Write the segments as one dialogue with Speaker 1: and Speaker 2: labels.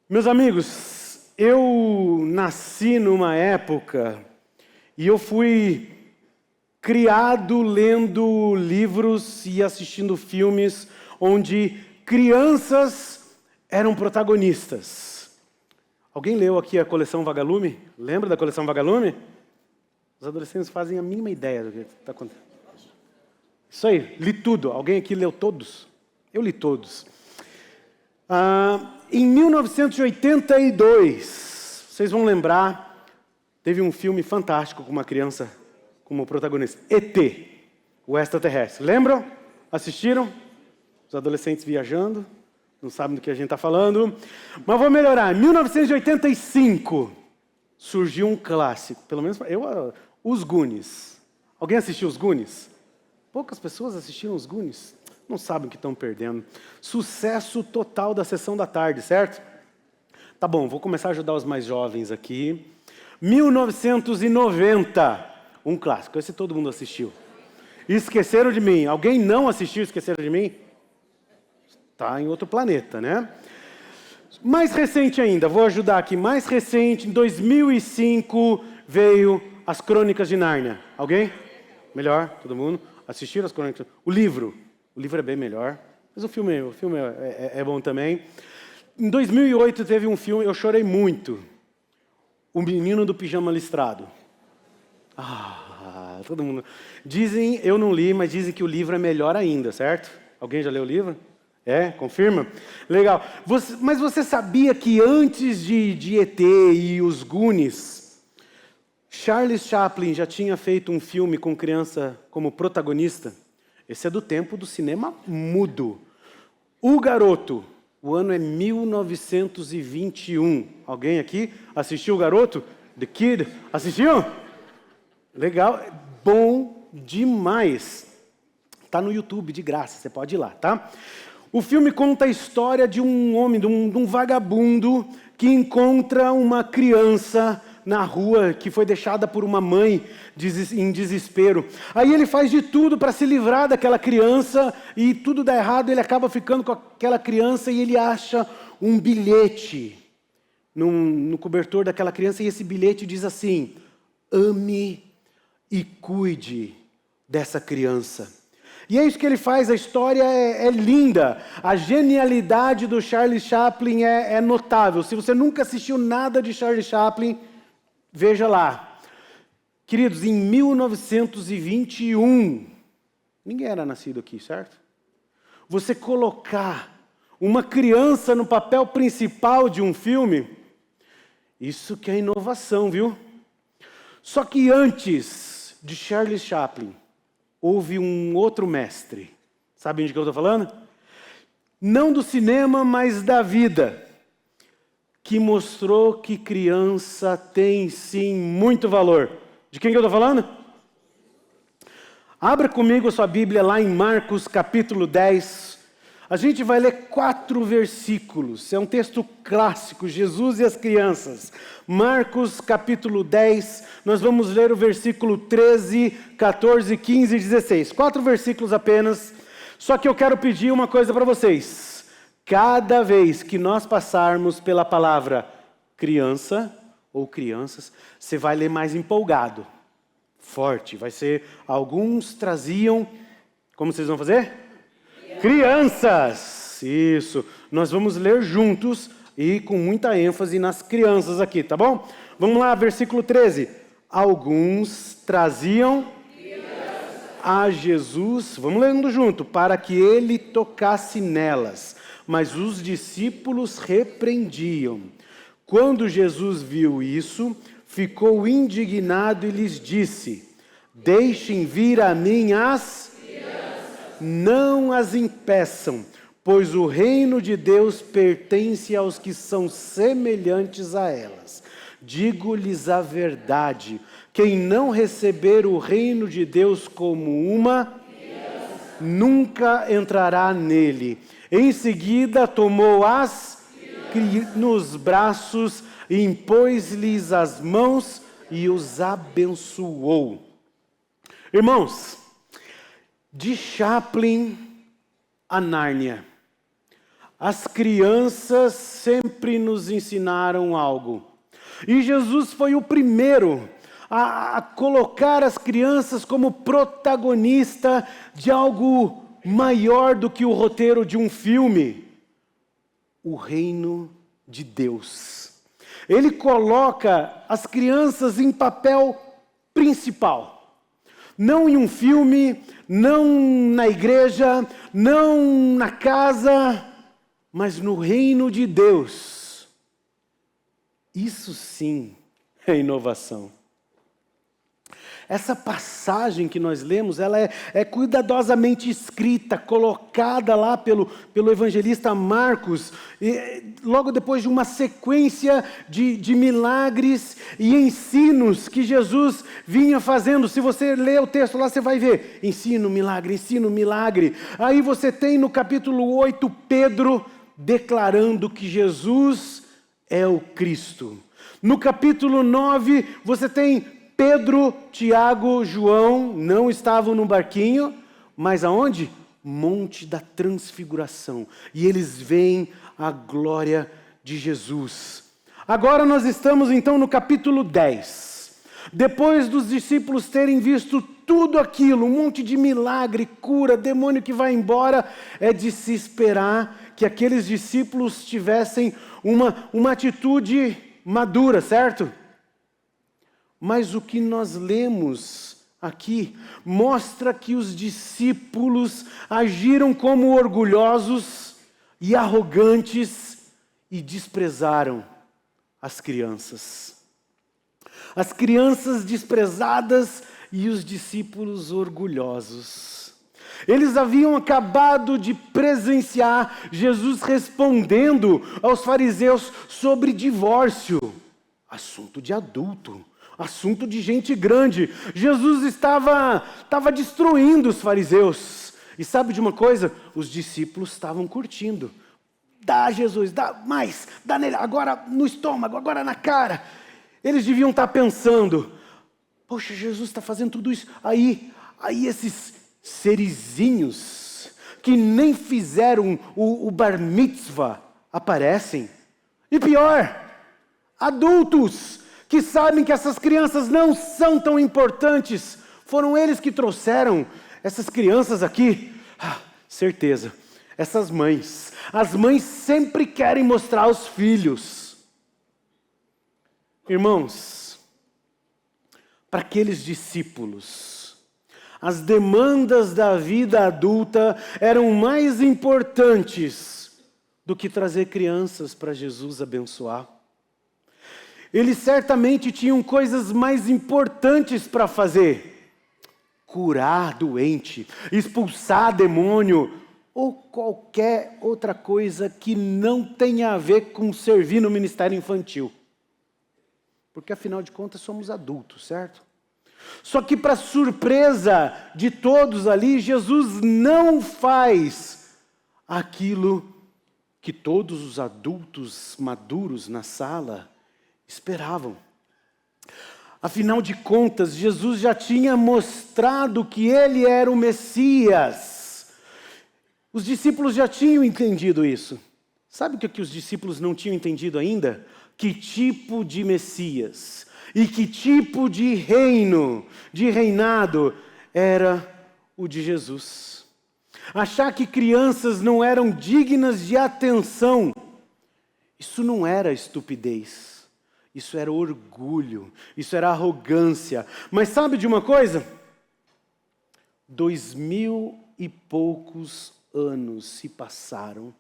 Speaker 1: Meus amigos, eu nasci numa época e eu fui criado lendo livros e assistindo filmes onde crianças eram protagonistas. Alguém leu aqui a coleção Vagalume? Lembra da coleção Vagalume? Os adolescentes fazem a mínima ideia do que está acontecendo. Isso aí, li tudo. Alguém aqui leu todos? Eu li todos. Em 1982, vocês vão lembrar, teve um filme fantástico com uma criança como protagonista. E.T., o extraterrestre. Lembram? Assistiram? Os adolescentes viajando, não sabem do que a gente está falando. Mas vou melhorar. Em 1985, surgiu um clássico. Pelo menos Os Goonies. Alguém assistiu Os Goonies? Poucas pessoas assistiram Os Goonies. Não sabem o que estão perdendo. Sucesso total da sessão da tarde, certo? Tá bom, vou começar a ajudar os mais jovens aqui. 1990, um clássico. Esse todo mundo assistiu. Esqueceram de Mim. Alguém não assistiu Esqueceram de Mim? Está em outro planeta, né? Mais recente ainda, vou ajudar aqui. Mais recente, em 2005, veio As Crônicas de Nárnia. Alguém? Melhor, todo mundo? Assistiram As Crônicas? O livro é bem melhor, mas o filme é bom também. Em 2008 teve um filme, eu chorei muito. O Menino do Pijama Listrado. Todo mundo. Dizem, eu não li, mas dizem que o livro é melhor ainda, certo? Alguém já leu o livro? Confirma? Legal. Mas você sabia que antes de E.T. e os Goonies, Charles Chaplin já tinha feito um filme com criança como protagonista? Esse é do tempo do cinema mudo. O Garoto, o ano é 1921. Alguém aqui assistiu O Garoto? The Kid? Assistiu? Legal, bom demais. Está no YouTube, de graça, você pode ir lá, tá? O filme conta a história de um homem, de um vagabundo que encontra uma criança na rua, que foi deixada por uma mãe em desespero. Aí ele faz de tudo para se livrar daquela criança e tudo dá errado, ele acaba ficando com aquela criança e ele acha um bilhete no cobertor daquela criança e esse bilhete diz assim: ame e cuide dessa criança. E é isso que ele faz, a história é linda, a genialidade do Charles Chaplin é notável. Se você nunca assistiu nada de Charles Chaplin, veja lá. Queridos, em 1921, ninguém era nascido aqui, certo? Você colocar uma criança no papel principal de um filme, isso que é inovação, viu? Só que antes de Charles Chaplin, houve um outro mestre. Sabem de que eu estou falando? Não do cinema, mas da vida, que mostrou que criança tem sim muito valor. De quem que eu estou falando? Abra comigo a sua Bíblia lá em Marcos capítulo 10. A gente vai ler 4 versículos. É um texto clássico, Jesus e as crianças. Marcos capítulo 10, nós vamos ler o versículo 13, 14, 15 e 16. 4 versículos apenas. Só que eu quero pedir uma coisa para vocês. Cada vez que nós passarmos pela palavra criança ou crianças, você vai ler mais empolgado, forte. Vai ser, alguns traziam, como vocês vão fazer? Crianças! Isso. Nós vamos ler juntos e com muita ênfase nas crianças aqui, tá bom? Vamos lá, versículo 13. Alguns traziam a Jesus, vamos lendo junto, para que ele tocasse nelas. Mas os discípulos repreendiam. Quando Jesus viu isso, ficou indignado e lhes disse: deixem vir a mim as crianças, não as impeçam, pois o reino de Deus pertence aos que são semelhantes a elas. Digo-lhes a verdade, quem não receber o reino de Deus como uma criança, nunca entrará nele. Em seguida tomou as nos braços, impôs-lhes as mãos e os abençoou. Irmãos, de Chaplin a Nárnia, As crianças sempre nos ensinaram algo. E Jesus foi o primeiro a colocar as crianças como protagonista de algo maior do que o roteiro de um filme. O reino de Deus. Ele coloca as crianças em papel principal. Não em um filme, não na igreja, não na casa, mas no reino de Deus. Isso sim é inovação. Essa passagem que nós lemos, ela é cuidadosamente escrita, colocada lá pelo evangelista Marcos, logo depois de uma sequência de milagres e ensinos que Jesus vinha fazendo. Se você ler o texto lá, você vai ver ensino, milagre. Aí você tem no capítulo 8, Pedro declarando que Jesus é o Cristo. No capítulo 9, você tem Pedro, Tiago, João, não estavam no barquinho, mas aonde? Monte da Transfiguração. E eles veem a glória de Jesus. Agora nós estamos então no capítulo 10. Depois dos discípulos terem visto tudo aquilo, um monte de milagre, cura, demônio que vai embora, é de se esperar que aqueles discípulos tivessem uma atitude madura, certo? Mas o que nós lemos aqui mostra que os discípulos agiram como orgulhosos e arrogantes e desprezaram as crianças. As crianças desprezadas e os discípulos orgulhosos. Eles haviam acabado de presenciar Jesus respondendo aos fariseus sobre divórcio, assunto de adulto. Assunto de gente grande. Jesus estava destruindo os fariseus. E sabe de uma coisa? Os discípulos estavam curtindo. Dá Jesus, dá mais, dá nele, agora no estômago, agora na cara. Eles deviam estar pensando, poxa, Jesus está fazendo tudo isso. Aí esses serizinhos que nem fizeram o bar mitzvah aparecem. E pior, adultos que sabem que essas crianças não são tão importantes, foram eles que trouxeram essas crianças aqui. Certeza, essas mães, as mães sempre querem mostrar aos filhos. Irmãos, para aqueles discípulos, as demandas da vida adulta eram mais importantes do que trazer crianças para Jesus abençoar. Eles certamente tinham coisas mais importantes para fazer. Curar doente, expulsar demônio, ou qualquer outra coisa que não tenha a ver com servir no ministério infantil. Porque afinal de contas somos adultos, certo? Só que para surpresa de todos ali, Jesus não faz aquilo que todos os adultos maduros na sala esperavam. Afinal de contas, Jesus já tinha mostrado que ele era o Messias. Os discípulos já tinham entendido isso. Sabe o que os discípulos não tinham entendido ainda? Que tipo de Messias e que tipo de reino, de reinado era o de Jesus. Achar que crianças não eram dignas de atenção, isso não era estupidez. Isso era orgulho, isso era arrogância. Mas sabe de uma coisa? 2000 e poucos anos se passaram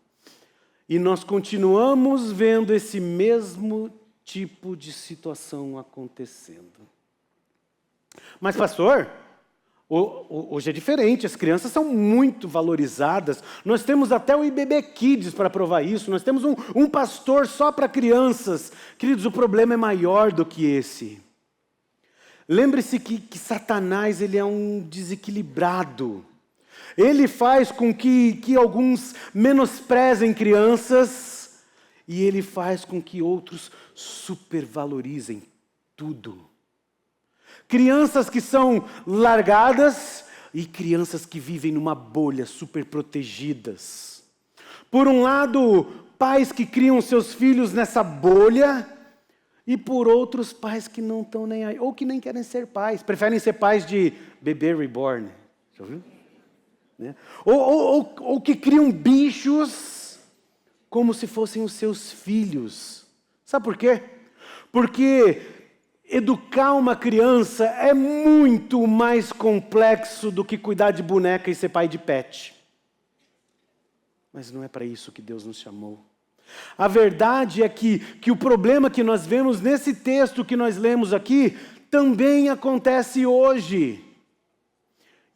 Speaker 1: e nós continuamos vendo esse mesmo tipo de situação acontecendo. Mas pastor, hoje é diferente, as crianças são muito valorizadas, nós temos até o IBB Kids para provar isso, nós temos um pastor só para crianças. Queridos, o problema é maior do que esse. Lembre-se que Satanás, ele é um desequilibrado. Ele faz com que alguns menosprezem crianças e ele faz com que outros supervalorizem tudo. Crianças que são largadas e crianças que vivem numa bolha super protegidas. Por um lado, pais que criam seus filhos nessa bolha, e por outros, pais que não estão nem aí, ou que nem querem ser pais, preferem ser pais de bebê reborn. Já ouviu? Né? Ou que criam bichos como se fossem os seus filhos. Sabe por quê? Porque educar uma criança é muito mais complexo do que cuidar de boneca e ser pai de pet. Mas não é para isso que Deus nos chamou. A verdade é que o problema que nós vemos nesse texto que nós lemos aqui, também acontece hoje.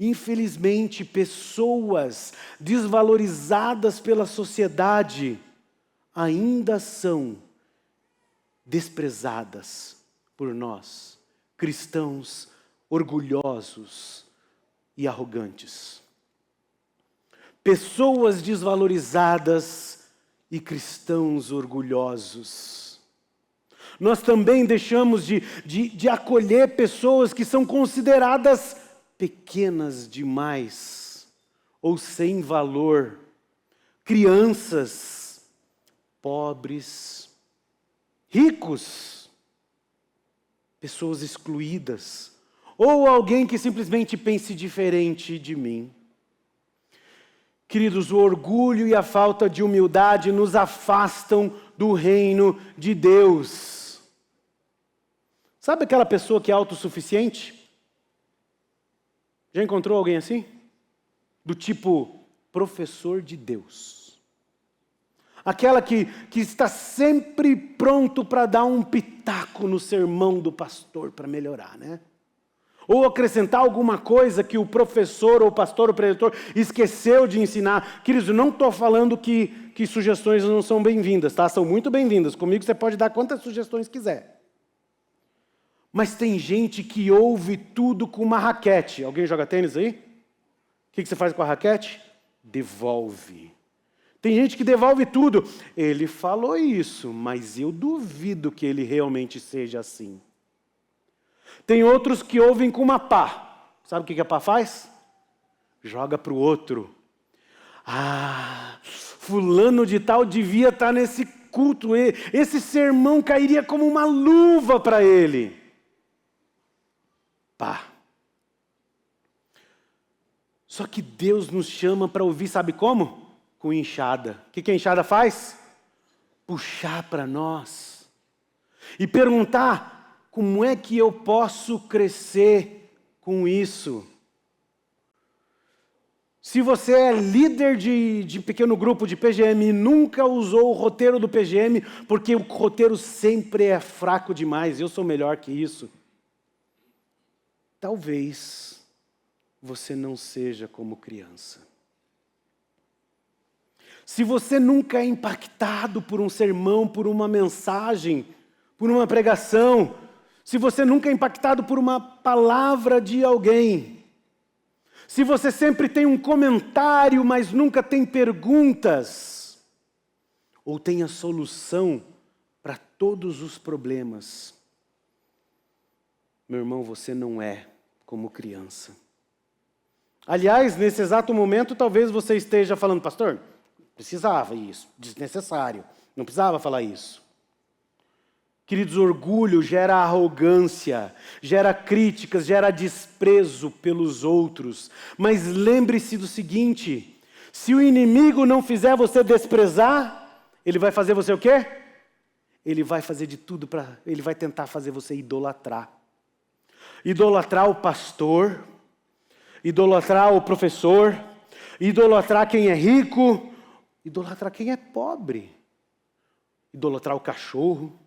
Speaker 1: Infelizmente, pessoas desvalorizadas pela sociedade ainda são desprezadas por nós, cristãos orgulhosos e arrogantes. Pessoas desvalorizadas e cristãos orgulhosos. Nós também deixamos de acolher pessoas que são consideradas pequenas demais ou sem valor. Crianças, pobres, ricos, pessoas excluídas, ou alguém que simplesmente pense diferente de mim. Queridos, o orgulho e a falta de humildade nos afastam do reino de Deus. Sabe aquela pessoa que é autossuficiente? Já encontrou alguém assim? Do tipo professor de Deus. Aquela que está sempre pronto para dar um pitaco no sermão do pastor para melhorar, né? Ou acrescentar alguma coisa que o professor, ou o pastor, ou o preletor esqueceu de ensinar. Queridos, eu não estou falando que sugestões não são bem-vindas, tá? São muito bem-vindas. Comigo você pode dar quantas sugestões quiser. Mas tem gente que ouve tudo com uma raquete. Alguém joga tênis aí? O que você faz com a raquete? Devolve. Tem gente que devolve tudo. Ele falou isso, mas eu duvido que ele realmente seja assim. Tem outros que ouvem com uma pá. Sabe o que a pá faz? Joga para o outro. Ah, fulano de tal devia estar nesse culto. Esse sermão cairia como uma luva para ele. Pá. Só que Deus nos chama para ouvir, sabe como? Com enxada. O que a enxada faz? Puxar para nós. E perguntar: como é que eu posso crescer com isso? Se você é líder de pequeno grupo de PGM e nunca usou o roteiro do PGM, porque o roteiro sempre é fraco demais, eu sou melhor que isso. Talvez você não seja como criança. Se você nunca é impactado por um sermão, por uma mensagem, por uma pregação, se você nunca é impactado por uma palavra de alguém, se você sempre tem um comentário, mas nunca tem perguntas, ou tem a solução para todos os problemas, meu irmão, você não é como criança. Aliás, nesse exato momento, talvez você esteja falando: pastor, precisava isso, desnecessário, não precisava falar isso. Queridos, orgulho gera arrogância, gera críticas, gera desprezo pelos outros. Mas lembre-se do seguinte: se o inimigo não fizer você desprezar, ele vai fazer você o quê? Ele vai fazer de tudo ele vai tentar fazer você idolatrar. Idolatrar o pastor, idolatrar o professor, idolatrar quem é rico, idolatrar quem é pobre, idolatrar o cachorro,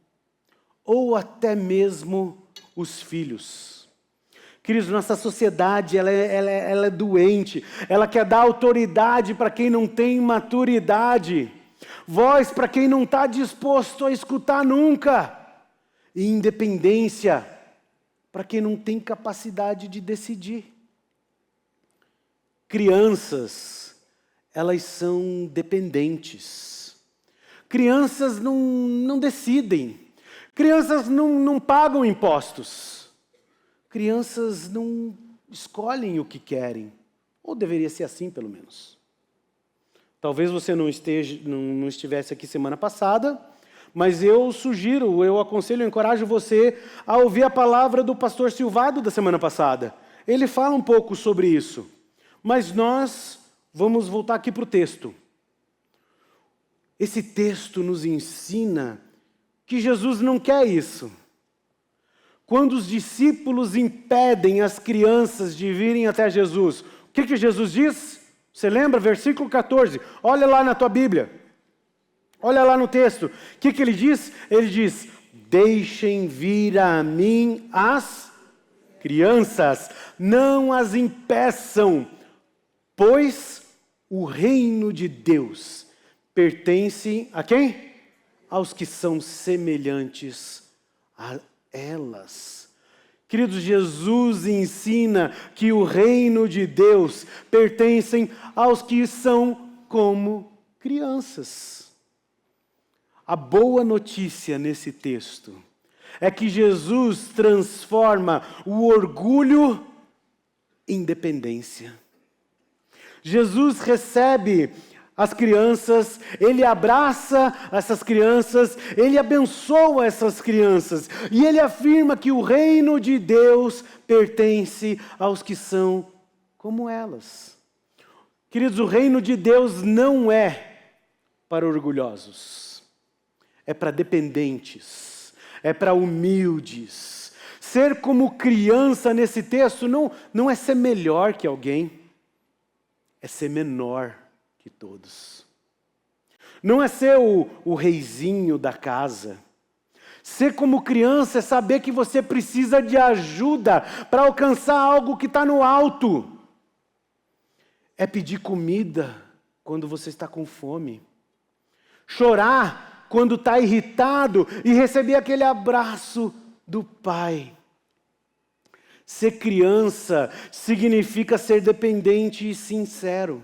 Speaker 1: ou até mesmo os filhos. Queridos, nossa sociedade ela é doente, ela quer dar autoridade para quem não tem maturidade, voz para quem não está disposto a escutar nunca, e independência para quem não tem capacidade de decidir. Crianças, elas são dependentes. Crianças não decidem. Crianças não pagam impostos. Crianças não escolhem o que querem. Ou deveria ser assim, pelo menos. Talvez você não estivesse aqui semana passada, mas eu sugiro, eu aconselho, eu encorajo você a ouvir a palavra do pastor Silvado da semana passada. Ele fala um pouco sobre isso. Mas nós vamos voltar aqui para o texto. Esse texto nos ensina que Jesus não quer isso. Quando os discípulos impedem as crianças de virem até Jesus, o que Jesus diz? Você lembra? Versículo 14. Olha lá na tua Bíblia. Olha lá no texto. O que ele diz? Ele diz: deixem vir a mim as crianças, não as impeçam, pois o reino de Deus pertence a quem? Aos que são semelhantes a elas. Queridos, Jesus ensina que o reino de Deus pertence aos que são como crianças. A boa notícia nesse texto é que Jesus transforma o orgulho em dependência. Jesus recebe as crianças, Ele abraça essas crianças, Ele abençoa essas crianças, e Ele afirma que o reino de Deus pertence aos que são como elas. Queridos, o reino de Deus não é para orgulhosos, é para dependentes, é para humildes. Ser como criança nesse texto não é ser melhor que alguém, é ser menor que todos. Não é ser o reizinho da casa. Ser como criança é saber que você precisa de ajuda para alcançar algo que está no alto. É pedir comida quando você está com fome. Chorar quando está irritado e receber aquele abraço do pai. Ser criança significa ser dependente e sincero.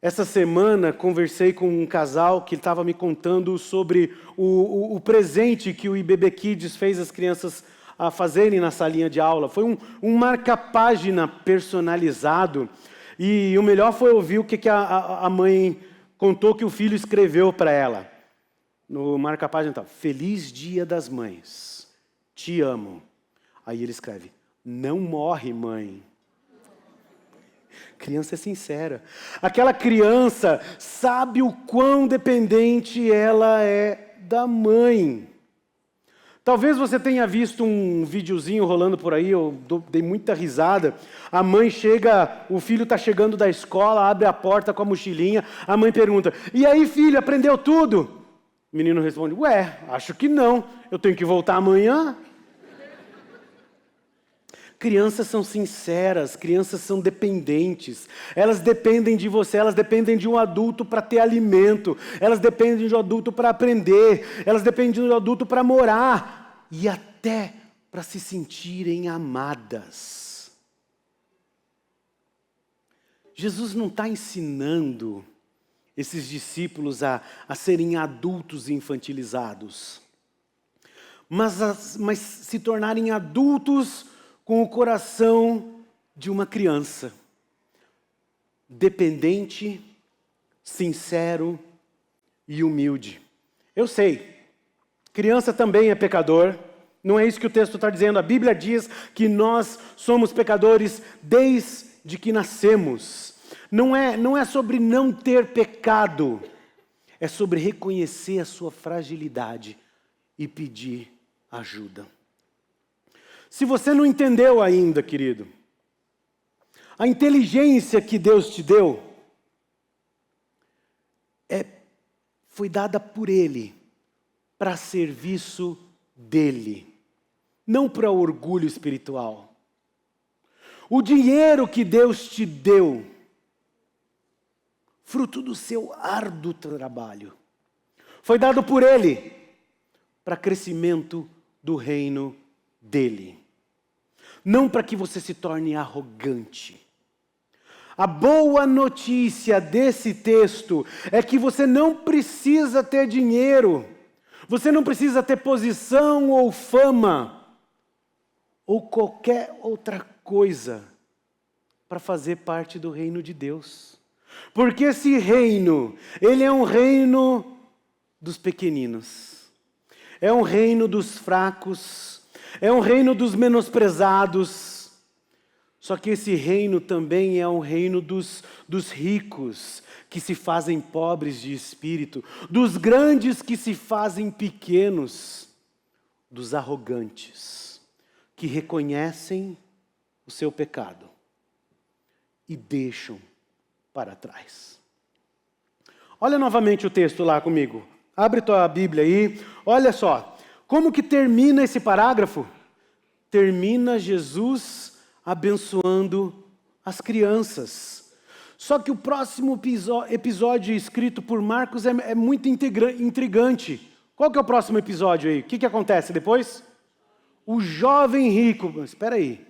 Speaker 1: Essa semana conversei com um casal que estava me contando sobre o presente que o IBB Kids fez as crianças a fazerem na salinha de aula. Foi um marca-página personalizado. E o melhor foi ouvir o que a mãe contou que o filho escreveu para ela. No marca-página estava: Feliz Dia das Mães, te amo. Aí ele escreve: não morre, mãe. Criança é sincera. Aquela criança sabe o quão dependente ela é da mãe. Talvez você tenha visto um videozinho rolando por aí, eu dei muita risada. A mãe chega, o filho está chegando da escola, abre a porta com a mochilinha, a mãe pergunta: e aí, filho, aprendeu tudo? O menino responde: ué, acho que não, eu tenho que voltar amanhã. Crianças são sinceras, crianças são dependentes. Elas dependem de você, elas dependem de um adulto para ter alimento. Elas dependem de um adulto para aprender. Elas dependem de um adulto para morar. E até para se sentirem amadas. Jesus não está ensinando esses discípulos a serem adultos infantilizados. Mas se tornarem adultos com o coração de uma criança, dependente, sincero e humilde. Eu sei, criança também é pecador, não é isso que o texto está dizendo. A Bíblia diz que nós somos pecadores desde que nascemos. Não é sobre não ter pecado, é sobre reconhecer a sua fragilidade e pedir ajuda. Se você não entendeu ainda, querido, a inteligência que Deus te deu foi dada por Ele para serviço dEle, não para orgulho espiritual. O dinheiro que Deus te deu, fruto do seu árduo trabalho, foi dado por Ele para crescimento do reino dEle. Não para que você se torne arrogante. A boa notícia desse texto é que você não precisa ter dinheiro, você não precisa ter posição ou fama, ou qualquer outra coisa para fazer parte do reino de Deus. Porque esse reino, ele é um reino dos pequeninos. É um reino dos fracos. É um reino dos menosprezados. Só que esse reino também é um reino dos ricos, que se fazem pobres de espírito, dos grandes que se fazem pequenos, dos arrogantes, que reconhecem o seu pecado e deixam para trás. Olha novamente o texto lá comigo. Abre tua Bíblia aí. Olha só. Como que termina esse parágrafo? Termina Jesus abençoando as crianças. Só que o próximo episódio escrito por Marcos é muito intrigante. Qual que é o próximo episódio aí? O que acontece depois? O jovem rico. Espera aí.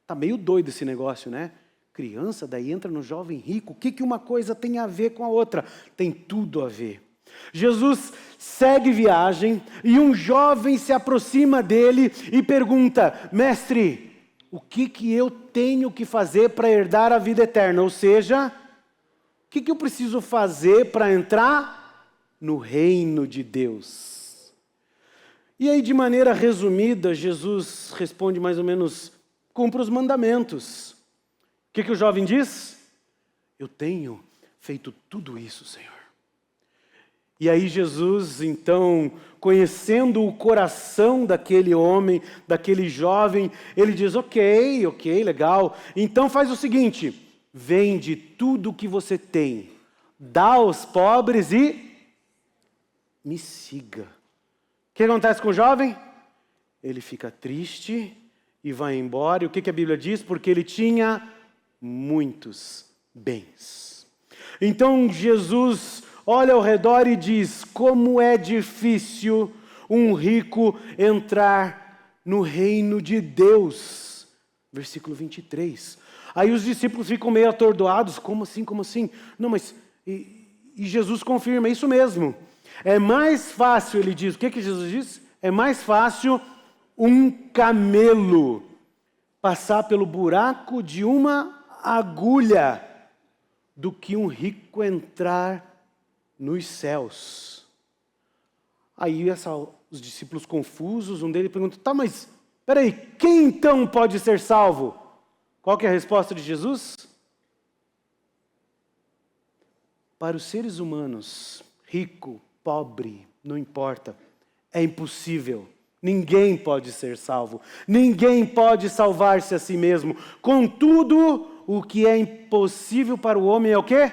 Speaker 1: Tá meio doido esse negócio, né? Criança, daí entra no jovem rico. O que uma coisa tem a ver com a outra? Tem tudo a ver. Jesus segue viagem e um jovem se aproxima dele e pergunta: mestre, o que eu tenho que fazer para herdar a vida eterna? Ou seja, o que eu preciso fazer para entrar no reino de Deus? E aí, de maneira resumida, Jesus responde mais ou menos: cumpra os mandamentos. O que o jovem diz? Eu tenho feito tudo isso, Senhor. E aí Jesus, então, conhecendo o coração daquele homem, daquele jovem, ele diz: ok, legal. Então faz o seguinte: vende tudo o que você tem, dá aos pobres e me siga. O que acontece com o jovem? Ele fica triste e vai embora. E o que a Bíblia diz? Porque ele tinha muitos bens. Então Jesus olha ao redor e diz: como é difícil um rico entrar no reino de Deus. Versículo 23. Aí os discípulos ficam meio atordoados. Como assim? Não, mas... E Jesus confirma, isso mesmo. É mais fácil, ele diz. O que Jesus diz? É mais fácil um camelo passar pelo buraco de uma agulha do que um rico entrar nos céus. Aí os discípulos confusos, um deles pergunta: tá, mas peraí, quem então pode ser salvo? Qual que é a resposta de Jesus? Para os seres humanos, rico, pobre, não importa, é impossível. Ninguém pode ser salvo. Ninguém pode salvar-se a si mesmo. Contudo, o que é impossível para o homem é o quê?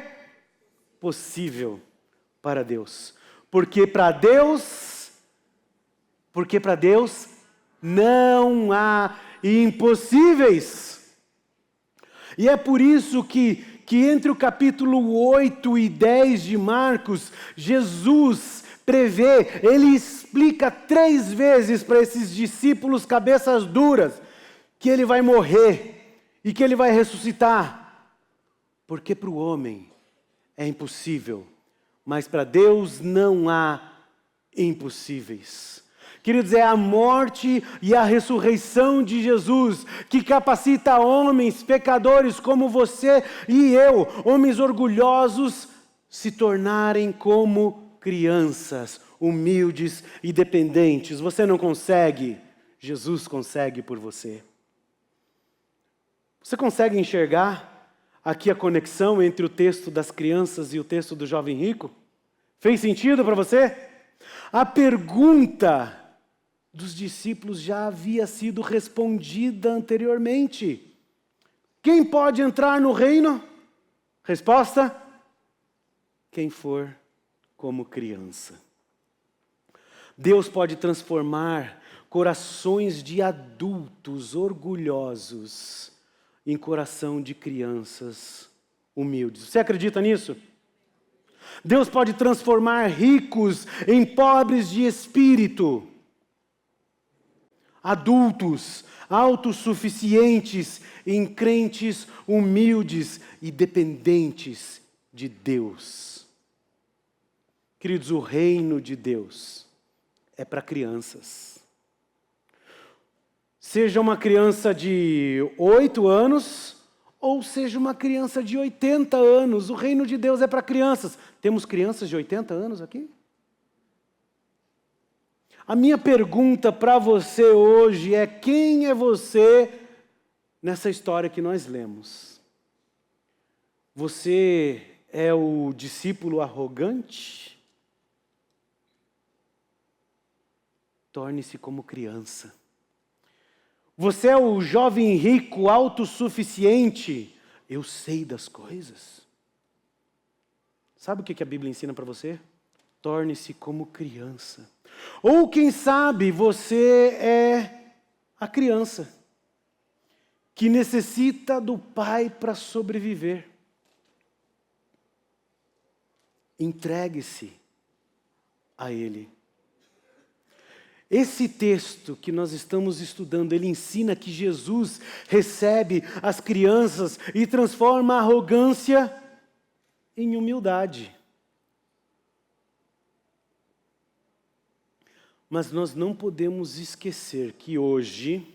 Speaker 1: Possível para Deus. Porque para Deus não há impossíveis. E é por isso que entre o capítulo 8 e 10 de Marcos, Jesus prevê, ele explica 3 vezes para esses discípulos cabeças duras, que ele vai morrer e que ele vai ressuscitar. Porque para o homem é impossível, mas para Deus não há impossíveis. Queridos, é a morte e a ressurreição de Jesus que capacita homens pecadores como você e eu, homens orgulhosos, se tornarem como crianças, humildes e dependentes. Você não consegue, Jesus consegue por você. Você consegue enxergar aqui a conexão entre o texto das crianças e o texto do jovem rico? Fez sentido para você? A pergunta dos discípulos já havia sido respondida anteriormente. Quem pode entrar no reino? Resposta: quem for como criança. Deus pode transformar corações de adultos orgulhosos em coração de crianças humildes. Você acredita nisso? Deus pode transformar ricos em pobres de espírito. Adultos, autossuficientes em crentes humildes e dependentes de Deus. Queridos, o reino de Deus é para crianças. Seja uma criança de 8 anos ou seja uma criança de 80 anos. O reino de Deus é para crianças. Temos crianças de 80 anos aqui? A minha pergunta para você hoje é: quem é você nessa história que nós lemos? Você é o discípulo arrogante? Torne-se como criança. Você é o jovem rico, autossuficiente? Eu sei das coisas. Sabe o que a Bíblia ensina para você? Torne-se como criança. Ou quem sabe você é a criança que necessita do pai para sobreviver. Entregue-se a Ele. Esse texto que nós estamos estudando, ele ensina que Jesus recebe as crianças e transforma a arrogância em humildade. Mas nós não podemos esquecer que hoje,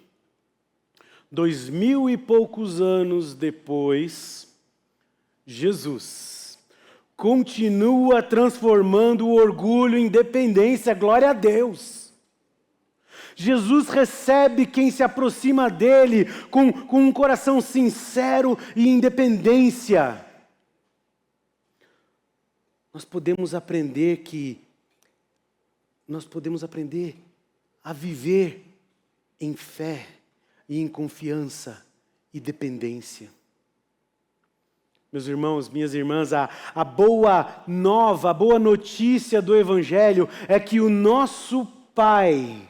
Speaker 1: 2000 e poucos anos depois, Jesus continua transformando o orgulho em dependência. Glória a Deus! Jesus recebe quem se aproxima dele com um coração sincero e independência. Nós podemos aprender a viver em fé e em confiança e dependência. Meus irmãos, minhas irmãs, a boa nova, a boa notícia do Evangelho é que o nosso Pai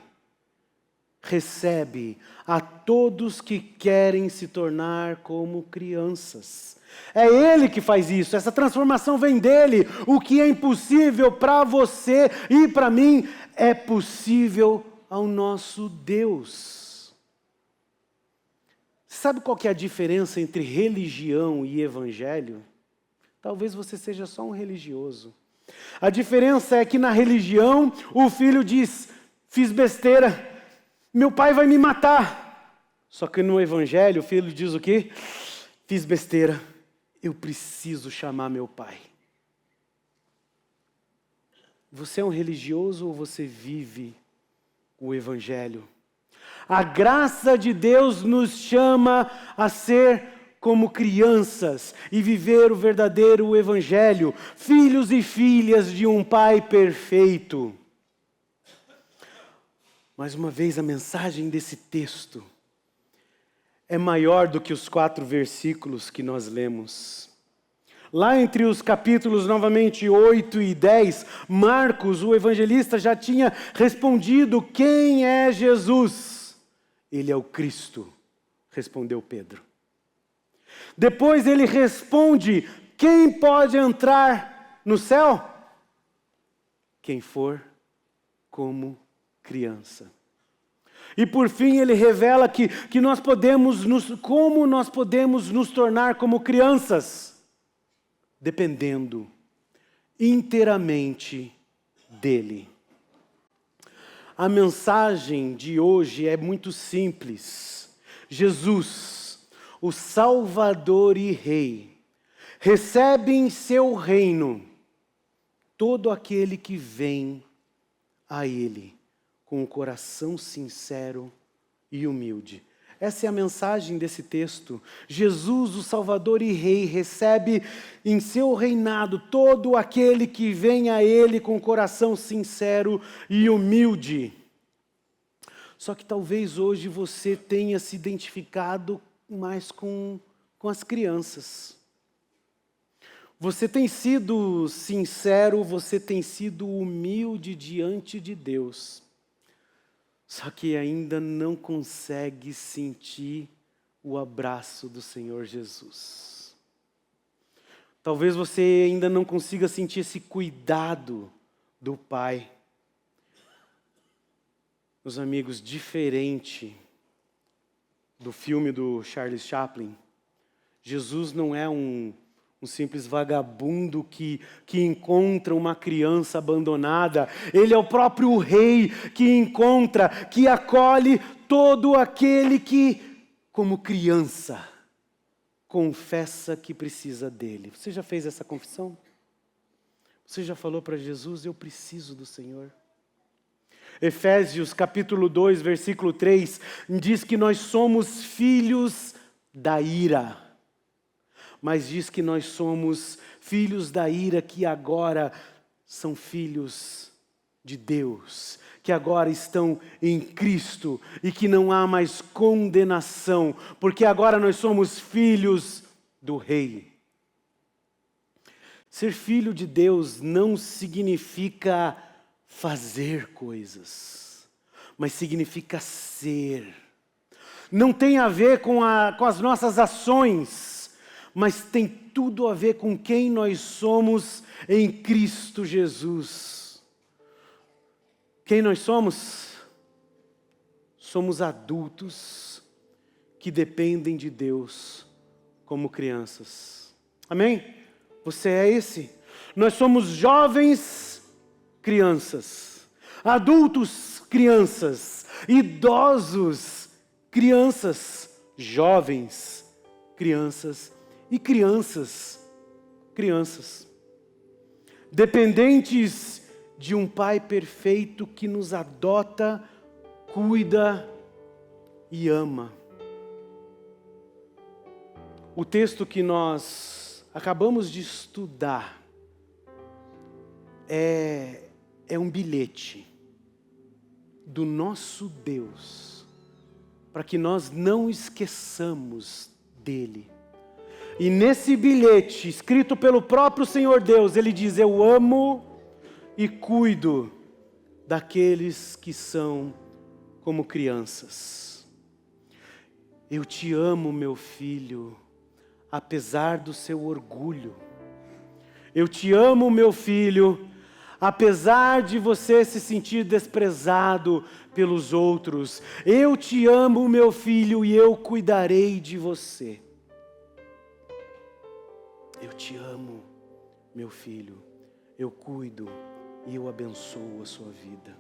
Speaker 1: recebe a todos que querem se tornar como crianças. É Ele que faz isso, essa transformação vem dEle. O que é impossível para você e para mim é possível ao nosso Deus. Sabe qual que é a diferença entre religião e evangelho? Talvez você seja só um religioso. A diferença é que na religião o filho diz: fiz besteira, meu pai vai me matar. Só que no evangelho o filho diz o quê? Fiz besteira, eu preciso chamar meu pai. Você é um religioso ou você vive o evangelho? A graça de Deus nos chama a ser como crianças e viver o verdadeiro evangelho, filhos e filhas de um Pai perfeito. Mais uma vez, a mensagem desse texto é maior do que os 4 versículos que nós lemos. Lá entre os capítulos, novamente, 8 e 10, Marcos, o evangelista, já tinha respondido: quem é Jesus? Ele é o Cristo, respondeu Pedro. Depois ele responde: quem pode entrar no céu? Quem for como criança. E por fim ele revela que nós podemos como nós podemos nos tornar como crianças? Dependendo inteiramente dele. A mensagem de hoje é muito simples. Jesus, o Salvador e Rei, recebe em seu reino todo aquele que vem a Ele com um coração sincero e humilde. Essa é a mensagem desse texto. Jesus, o Salvador e Rei, recebe em seu reinado todo aquele que vem a Ele com coração sincero e humilde. Só que talvez hoje você tenha se identificado mais com as crianças. Você tem sido sincero, você tem sido humilde diante de Deus. Só que ainda não consegue sentir o abraço do Senhor Jesus. Talvez você ainda não consiga sentir esse cuidado do Pai. Meus amigos, diferente do filme do Charles Chaplin, Jesus não é um simples vagabundo que encontra uma criança abandonada. Ele é o próprio Rei que encontra, que acolhe todo aquele que, como criança, confessa que precisa dele. Você já fez essa confissão? Você já falou para Jesus, eu preciso do Senhor? Efésios capítulo 2, versículo 3, diz que nós somos filhos da ira. Mas diz que nós somos filhos da ira que agora são filhos de Deus, que agora estão em Cristo e que não há mais condenação, porque agora nós somos filhos do Rei. Ser filho de Deus não significa fazer coisas, mas significa ser. Não tem a ver com as nossas ações, mas tem tudo a ver com quem nós somos em Cristo Jesus. Quem nós somos? Somos adultos que dependem de Deus como crianças. Amém? Você é esse? Nós somos jovens crianças, adultos crianças, idosos crianças, jovens crianças e crianças. Dependentes de um Pai perfeito que nos adota, cuida e ama. O texto que nós acabamos de estudar é um bilhete do nosso Deus, para que nós não esqueçamos dele. E nesse bilhete, escrito pelo próprio Senhor Deus, ele diz, eu amo e cuido daqueles que são como crianças. Eu te amo, meu filho, apesar do seu orgulho. Eu te amo, meu filho, apesar de você se sentir desprezado pelos outros. Eu te amo, meu filho, e eu cuidarei de você. Eu te amo, meu filho, eu cuido e eu abençoo a sua vida.